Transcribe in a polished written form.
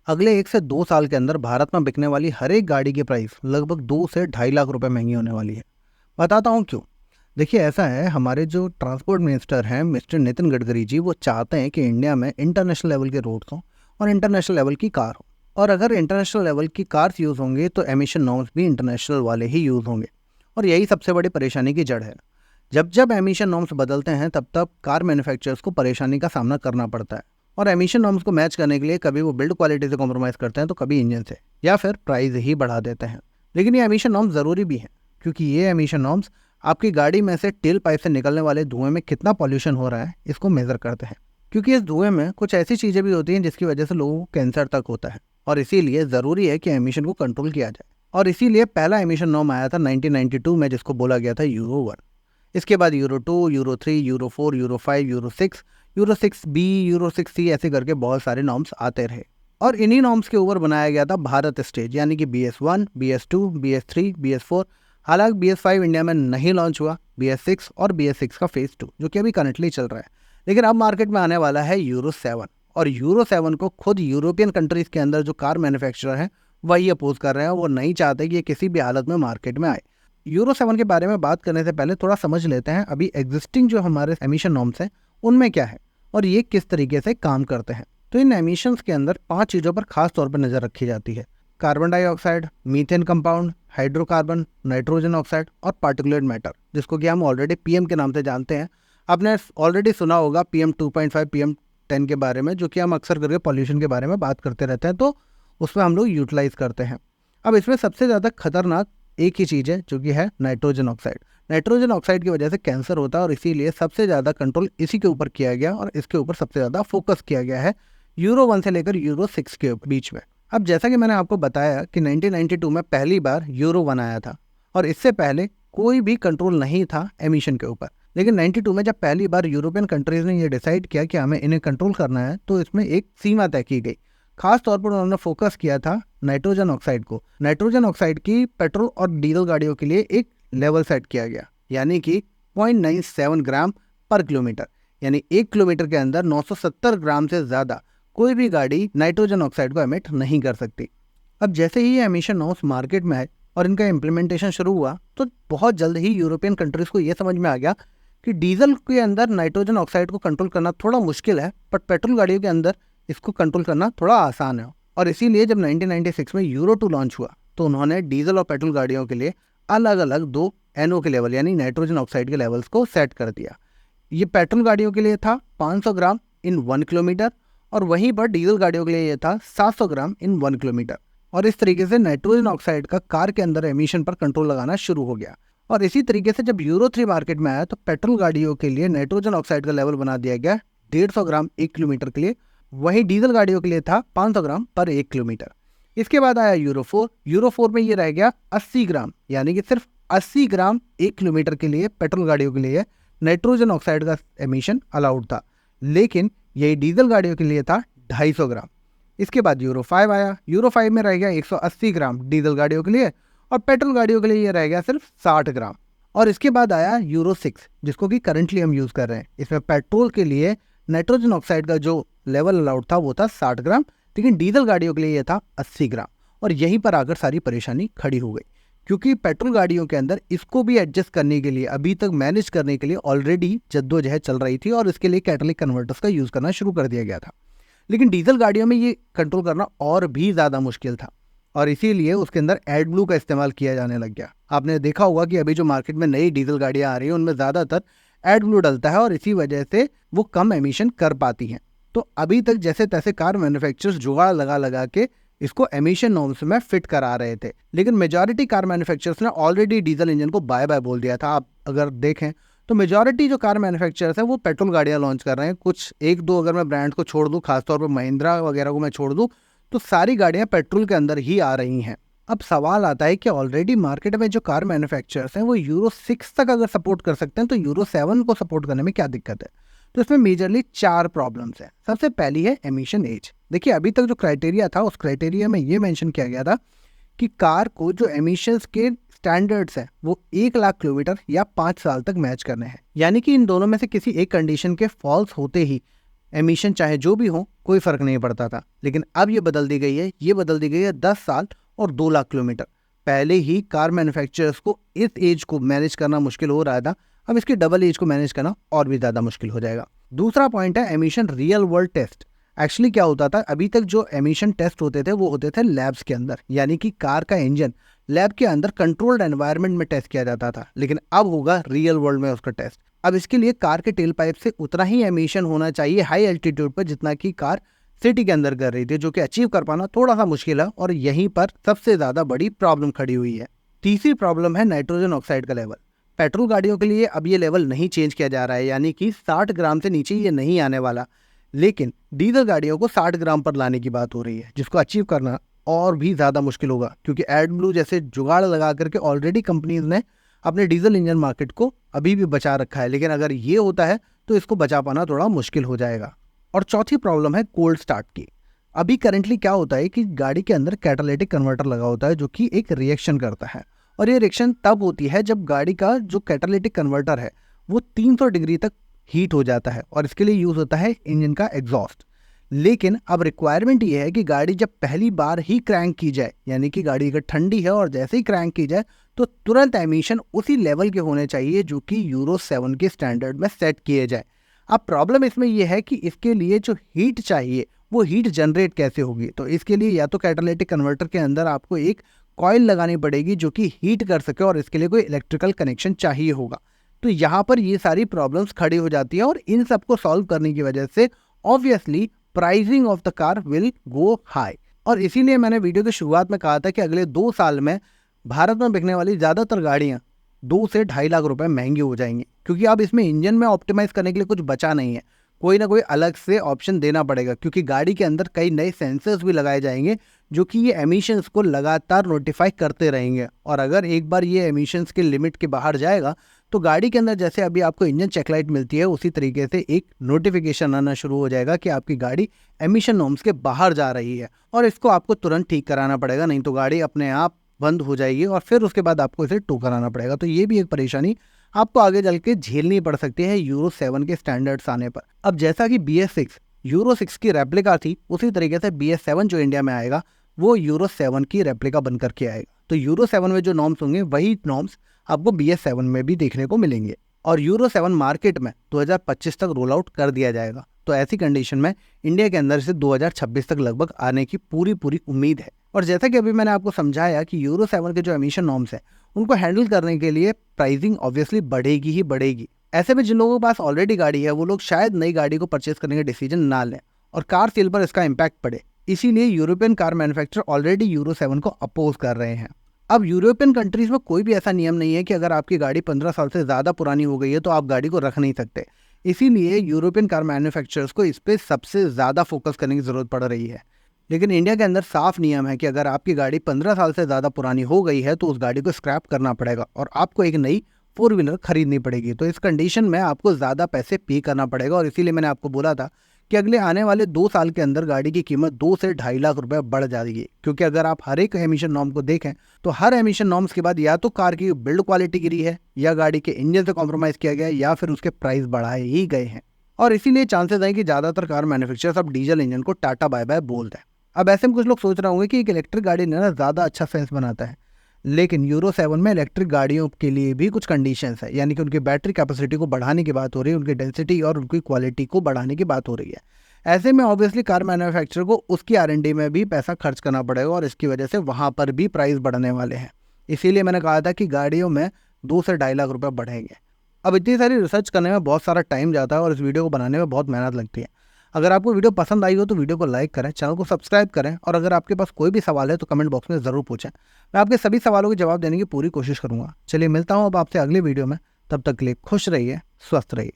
अगले 1 से 2 साल के अंदर भारत में बिकने वाली हर एक गाड़ी की प्राइस लगभग 2 से 2.5 लाख रुपए महंगी होने वाली है। बताता हूँ क्यों। देखिए, ऐसा है, हमारे जो ट्रांसपोर्ट मिनिस्टर हैं मिस्टर नितिन गडकरी जी, वो चाहते हैं कि इंडिया में इंटरनेशनल लेवल के रोड्स हों और इंटरनेशनल लेवल की कार हो। और अगर इंटरनेशनल लेवल की कार्स यूज़ होंगे तो एमिशन नॉर्म्स भी इंटरनेशनल वाले ही यूज़ होंगे। और यही सबसे बड़ी परेशानी की जड़ है। जब जब एमिशन नॉर्म्स बदलते हैं तब तब कार मैन्युफैक्चरर्स को परेशानी का सामना करना पड़ता है। और एमिशन नॉर्म्स को मैच करने के लिए कभी वो बिल्ड क्वालिटी से कॉम्प्रोमाइज़ करते हैं तो कभी इंजन से, या फिर प्राइस ही बढ़ा देते हैं। लेकिन ये एमिशन नॉर्म्स ज़रूरी भी हैं, क्योंकि ये एमिशन नॉर्म्स आपकी गाड़ी में से टेल पाइप से निकलने वाले धुएं में कितना पॉल्यूशन हो रहा है इसको मेज़र करते हैं। क्योंकि इस धुएं में कुछ ऐसी चीज़ें भी होती हैं जिसकी वजह से लोगों को कैंसर तक होता है। और इसीलिए ज़रूरी है कि एमिशन को कंट्रोल किया जाए। और इसीलिए पहला एमिशन नॉर्म आया था 1992 में, जिसको बोला गया था यूरो 1। इसके बाद euro 2, euro 3, euro 4, euro 5, euro 6, euro 6B, euro 6C, ऐसे करके बहुत सारे नॉर्म्स आते रहे। और इन्हीं नॉर्म्स के ऊपर बनाया गया था भारत स्टेज, यानी कि BS1, BS2, BS3, BS4। हालांकि BS5 इंडिया में नहीं लॉन्च हुआ। BS6 और BS6 का फेज 2 जो कि अभी करंटली चल रहा है। लेकिन अब मार्केट में आने वाला है यूरो 7। और यूरो 7 को खुद यूरोपियन कंट्रीज के अंदर जो कार मैन्युफैक्चरर हैं वही अपोज कर रहे हैं। वो नहीं चाहते कि ये किसी भी हालत में मार्केट में आए। यूरो 7 के बारे में बात करने से पहले थोड़ा समझ लेते हैं अभी एग्जिस्टिंग जो हमारे एमिशन नॉर्म्स हैं उनमें क्या है और ये किस तरीके से काम करते हैं। तो इन एमिशंस के अंदर 5 चीज़ों पर खास तौर पर नज़र रखी जाती है: carbon dioxide, methane compound, hydrocarbon, nitrogen oxide और पार्टिकुलेट मैटर, जिसको कि हम ऑलरेडी PM के नाम से जानते हैं। आपने ऑलरेडी सुना होगा PM 2.5, PM 10 के बारे में, जो कि हम अक्सर करके पॉल्यूशन के बारे में बात करते रहते हैं, तो उसमें हम लोग यूटिलाइज करते हैं। अब इसमें सबसे ज़्यादा खतरनाक एक ही चीज़ है, जो कि है नाइट्रोजन ऑक्साइड। नाइट्रोजन ऑक्साइड की वजह से कैंसर होता है और इसीलिए सबसे ज़्यादा कंट्रोल इसी के ऊपर किया गया और इसके ऊपर सबसे ज़्यादा फोकस किया गया है यूरो 1 से लेकर यूरो 6 के बीच में। अब जैसा कि मैंने आपको बताया कि 1992 में पहली बार यूरो 1 आया था और इससे पहले कोई भी कंट्रोल नहीं था एमिशन के ऊपर। लेकिन 92 में जब पहली बार यूरोपियन कंट्रीज ने ये डिसाइड किया कि हमें इन्हें कंट्रोल करना है, तो इसमें एक सीमा तय की गई। खास तौर पर उन्होंने फोकस किया था नाइट्रोजन ऑक्साइड को। नाइट्रोजन ऑक्साइड की पेट्रोल और डीजल गाड़ियों के लिए एक लेवल सेट किया गया, यानी कि 0.97 ग्राम पर किलोमीटर, यानी 1 किलोमीटर के अंदर 970 ग्राम से ज़्यादा कोई भी गाड़ी नाइट्रोजन ऑक्साइड को एमिट नहीं कर सकती। अब जैसे ही ये एमिशन नॉर्म्स मार्केट में आए और इनका इम्प्लीमेंटेशन शुरू हुआ, तो बहुत जल्द ही यूरोपियन कंट्रीज़ को ये समझ में आ गया कि डीजल के अंदर नाइट्रोजन ऑक्साइड को कंट्रोल करना थोड़ा मुश्किल है, बट पेट्रोल गाड़ियों के अंदर इसको कंट्रोल करना थोड़ा आसान है। और इसीलिए जब 1996 में यूरो 2 लॉन्च हुआ तो उन्होंने डीजल और पेट्रोल गाड़ियों के लिए अलग अलग 2 NO के लेवल, यानी नाइट्रोजन ऑक्साइड के लेवल्स को सेट कर दिया। ये पेट्रोल गाड़ियों के लिए था 500 ग्राम इन 1 किलोमीटर और वहीं पर डीजल गाड़ियों के लिए ये था 700 ग्राम इन 1 किलोमीटर। और इस तरीके से नाइट्रोजन ऑक्साइड का कार के अंदर एमिशन पर कंट्रोल लगाना शुरू हो गया। और इसी तरीके से जब यूरो 3 मार्केट में आया तो पेट्रोल गाड़ियों के लिए नाइट्रोजन ऑक्साइड का लेवल बना दिया गया 150 ग्राम 1 किलोमीटर के लिए। वहीं डीजल गाड़ियों के लिए था 500 ग्राम पर 1 किलोमीटर। इसके बाद आया यूरो 4। यूरो 4 में ये रह गया 80 ग्राम, यानी कि सिर्फ 80 ग्राम 1 किलोमीटर के लिए पेट्रोल गाड़ियों के लिए नाइट्रोजन ऑक्साइड का एमिशन अलाउड था। लेकिन यही डीजल गाड़ियों के लिए था 250 ग्राम। इसके बाद यूरो 5 आया। यूरो 5 में रह गया 180 ग्राम डीजल गाड़ियों के लिए और पेट्रोल गाड़ियों के लिए ये रह गया सिर्फ 60 ग्राम। और इसके बाद आया यूरो 6, जिसको कि करंटली हम यूज़ कर रहे हैं। इसमें पेट्रोल के लिए नाइट्रोजन ऑक्साइड का जो लेवल अलाउड था वो था 60 ग्राम, लेकिन डीजल गाड़ियों के लिए ये था 80 ग्राम। और यहीं पर आकर सारी परेशानी खड़ी हो गई, क्योंकि पेट्रोल गाड़ियों के अंदर इसको भी एडजस्ट करने के लिए, अभी तक मैनेज करने के लिए ऑलरेडी जद्दोजहद चल रही थी और इसके लिए कैटलिक कन्वर्टर्स का यूज़ करना शुरू कर दिया गया था। लेकिन डीजल गाड़ियों में ये कंट्रोल करना और भी ज़्यादा मुश्किल था और इसीलिए उसके अंदर एड ब्लू का इस्तेमाल किया जाने लग गया। आपने देखा होगा कि अभी जो मार्केट में नई डीजल गाड़ियाँ आ रही हैं उनमें ज़्यादातर एड ब्लू डलता है और इसी वजह से वो कम एमिशन कर पाती हैं। तो अभी तक जैसे तैसे कार मैन्युफैक्चरर्स जुगाड़ लगा लगा के इसको एमिशन नॉर्म्स में फिट करा रहे थे, लेकिन मेजॉरिटी कार मैन्युफैक्चरर्स ने ऑलरेडी डीजल इंजन को बाय बाय बोल दिया था। आप अगर देखें तो मेजॉरिटी जो कार मैन्युफैक्चरर्स हैं वो पेट्रोल गाड़ियाँ लॉन्च कर रहे हैं। कुछ एक दो अगर मैं ब्रांड को छोड़ दूँ, खासतौर पर महिंद्रा वगैरह को मैं छोड़ दूँ, तो सारी गाड़ियाँ पेट्रोल के अंदर ही आ रही हैं। अब सवाल आता है कि ऑलरेडी मार्केट में जो कार मैन्युफैक्चरर्स हैं वो यूरो 6 तक अगर सपोर्ट कर सकते हैं तो यूरो 7 को सपोर्ट करने में क्या दिक्कत है। तो इसमें मेजरली 4 प्रॉब्लम्स हैं। सबसे पहली है एमिशन एज। देखिए, अभी तक जो क्राइटेरिया था उस क्राइटेरिया में ये मेंशन किया गया था कि कार को जो एमिशंस के स्टैंडर्ड्स हैं वो 1 लाख किलोमीटर या 5 साल तक मैच करने हैं। यानी कि इन दोनों में से किसी एक कंडीशन के फॉल्स होते ही एमिशन चाहे जो भी हो कोई फ़र्क नहीं पड़ता था, लेकिन अब ये बदल दी गई है। ये बदल दी गई है 10 साल और 2 लाख किलोमीटर। पहले ही कार मैन्युफैक्चरर्स को इस एज को मैनेज करना मुश्किल हो रहा था, अब इसकी डबल एज को मैनेज करना और भी ज़्यादा मुश्किल हो जाएगा। दूसरा पॉइंट है emission real world test. Actually क्या होता था, अभी तक जो एमिशन टेस्ट होते थे वो होते थे लैब्स के अंदर, यानी कि कार का इंजन लैब के अंदर कंट्रोल्ड एनवायरनमेंट में टेस्ट किया जाता था, लेकिन अब होगा रियल वर्ल्ड में उसका टेस्ट। अब इसके लिए कार के टेल पाइप से उतना ही एमिशन होना चाहिए हाई एल्टीट्यूड पर जितना कि कार सिटी के अंदर कर रही थी, जो कि अचीव कर पाना थोड़ा सा मुश्किल है और यहीं पर सबसे ज़्यादा बड़ी प्रॉब्लम खड़ी हुई है। तीसरी प्रॉब्लम है नाइट्रोजन ऑक्साइड का लेवल। पेट्रोल गाड़ियों के लिए अब ये लेवल नहीं चेंज किया जा रहा है, यानी कि 60 ग्राम से नीचे ये नहीं आने वाला, लेकिन डीजल गाड़ियों को 60 ग्राम पर लाने की बात हो रही है, जिसको अचीव करना और भी ज़्यादा मुश्किल होगा, क्योंकि एडब्लू जैसे जुगाड़ लगा करके ऑलरेडी कंपनीज ने अपने डीजल इंजन मार्केट को अभी भी बचा रखा है, लेकिन अगर ये होता है तो इसको बचा पाना थोड़ा मुश्किल हो जाएगा। और चौथी प्रॉब्लम है कोल्ड स्टार्ट की। अभी करंटली क्या होता है कि गाड़ी के अंदर कैटालिटिक कन्वर्टर लगा होता है, जो कि एक रिएक्शन करता है, और ये रिएक्शन तब होती है जब गाड़ी का जो कैटालिटिक कन्वर्टर है वो 300 डिग्री तक हीट हो जाता है, और इसके लिए यूज़ होता है इंजन का एग्जॉस्ट। लेकिन अब रिक्वायरमेंट ये है कि गाड़ी जब पहली बार ही क्रैंक की जाए, यानी कि गाड़ी अगर ठंडी है और जैसे ही क्रैंक की जाए तो तुरंत एमिशन उसी लेवल के होने चाहिए जो कि यूरो 7 के स्टैंडर्ड में सेट किए जाए। अब प्रॉब्लम इसमें यह है कि इसके लिए जो हीट चाहिए वो हीट जनरेट कैसे होगी, तो इसके लिए या तो कैटालिटिक कन्वर्टर के अंदर आपको एक कॉइल लगानी पड़ेगी जो कि हीट कर सके, और इसके लिए कोई इलेक्ट्रिकल कनेक्शन चाहिए होगा। तो यहाँ पर ये सारी प्रॉब्लम्स खड़ी हो जाती है, और इन सबको सॉल्व करने की वजह से obviously pricing of the car will go high. और इसीलिए मैंने वीडियो की शुरुआत में कहा था कि अगले 2 साल में भारत में बिकने वाली ज़्यादातर गाड़ियाँ 2 से 2.5 लाख रुपए महंगी हो जाएंगी, क्योंकि अब इसमें इंजन में ऑप्टिमाइज़ करने के लिए कुछ बचा नहीं है। कोई ना कोई अलग से ऑप्शन देना पड़ेगा, क्योंकि गाड़ी के अंदर कई नए सेंसर्स भी लगाए जाएंगे जो कि ये एमिशंस को लगातार नोटिफाई करते रहेंगे, और अगर एक बार ये एमिशंस के लिमिट के बाहर जाएगा तो गाड़ी के अंदर जैसे अभी आपको इंजन चेकलाइट मिलती है उसी तरीके से एक नोटिफिकेशन आना शुरू हो जाएगा कि आपकी गाड़ी एमिशन नॉर्म्स के बाहर जा रही है, और इसको आपको तुरंत ठीक कराना पड़ेगा, नहीं तो गाड़ी अपने आप बंद हो जाएगी और फिर उसके बाद आपको इसे टो कराना पड़ेगा। तो ये भी एक परेशानी आपको आगे चल के झेलनी पड़ सकती है यूरो 7 के स्टैंडर्ड्स आने पर। अब जैसा कि BS6 यूरो 6 की रेप्लिका थी, उसी तरीके से BS7 जो इंडिया में आएगा वो यूरो 7 की रेप्लिका बन करके आएगा। तो यूरो 7 में जो नॉर्म्स होंगे वही नॉर्म्स आपको BS7 में भी देखने को मिलेंगे, और यूरो 7 मार्केट में 2025 तक रोल आउट कर दिया जाएगा। तो ऐसी कंडीशन में इंडिया के अंदर से 2026 तक लगभग आने की पूरी उम्मीद है। और जैसा कि अभी मैंने आपको समझाया कि यूरो 7 के जो एमिशन नॉर्म्स हैं उनको हैंडल करने के लिए प्राइसिंग ऑब्वियसली बढ़ेगी ही बढ़ेगी। ऐसे में जिन लोगों के पास ऑलरेडी गाड़ी है वो लोग शायद नई गाड़ी को परचेस करने का डिसीजन ना लें और कार सेल पर इसका इम्पैक्ट पड़े। इसीलिए European car manufacturer already euro 7 को अपोज कर रहे हैं। अब यूरोपियन कंट्रीज में कोई भी ऐसा नियम नहीं है कि अगर आपकी गाड़ी 15 साल से ज़्यादा पुरानी हो गई है तो आप गाड़ी को रख नहीं सकते। इसीलिए यूरोपियन कार मैन्युफैक्चरर्स को इस पर सबसे ज़्यादा फोकस करने की ज़रूरत पड़ रही है। लेकिन इंडिया के अंदर साफ नियम है कि अगर आपकी गाड़ी 15 साल से ज़्यादा पुरानी हो गई है तो उस गाड़ी को स्क्रैप करना पड़ेगा और आपको एक नई 4 व्हीलर खरीदनी पड़ेगी। तो इस कंडीशन में आपको ज़्यादा पैसे पे करना पड़ेगा, और इसीलिए मैंने आपको बोला था कि अगले आने वाले 2 साल के अंदर गाड़ी की कीमत 2 से 2.5 लाख रुपए बढ़ जाएगी। क्योंकि अगर आप हर एक एमिशन नॉर्म को देखें तो हर एमिशन नॉर्म्स के बाद या तो कार की बिल्ड क्वालिटी गिरी है, या गाड़ी के इंजन से कॉम्प्रोमाइज़ किया गया है, या फिर उसके प्राइस बढ़ाए ही गए हैं। और इसीलिए चांसेस हैं कि ज़्यादातर कार मैन्युफैक्चरर्स अब डीजल इंजन को टाटा बाय बाय बोलते हैं। अब ऐसे में कुछ लोग सोच रहे होंगे कि एक इलेक्ट्रिक गाड़ी ना ज़्यादा अच्छा सेंस बनाता है, लेकिन यूरो 7 में इलेक्ट्रिक गाड़ियों के लिए भी कुछ कंडीशंस है, यानी कि उनकी बैटरी कैपेसिटी को बढ़ाने की बात हो रही है, उनकी डेंसिटी और उनकी क्वालिटी को बढ़ाने की बात हो रही है। ऐसे में ऑब्वियसली कार मैन्युफैक्चरर को उसकी R&D में भी पैसा खर्च करना पड़ेगा, और इसकी वजह से वहाँ पर भी प्राइस बढ़ने वाले हैं। इसीलिए मैंने कहा था कि गाड़ियों में 2 से 2.5 लाख रुपये बढ़ेंगे। अब इतनी सारी रिसर्च करने में बहुत सारा टाइम जाता है और इस वीडियो को बनाने में बहुत मेहनत लगती है। अगर आपको वीडियो पसंद आई हो तो वीडियो को लाइक करें, चैनल को सब्सक्राइब करें, और अगर आपके पास कोई भी सवाल है तो कमेंट बॉक्स में ज़रूर पूछें। मैं आपके सभी सवालों के जवाब देने की पूरी कोशिश करूँगा। चलिए मिलता हूँ अब आपसे अगले वीडियो में, तब तक के लिए खुश रहिए, स्वस्थ रहिए।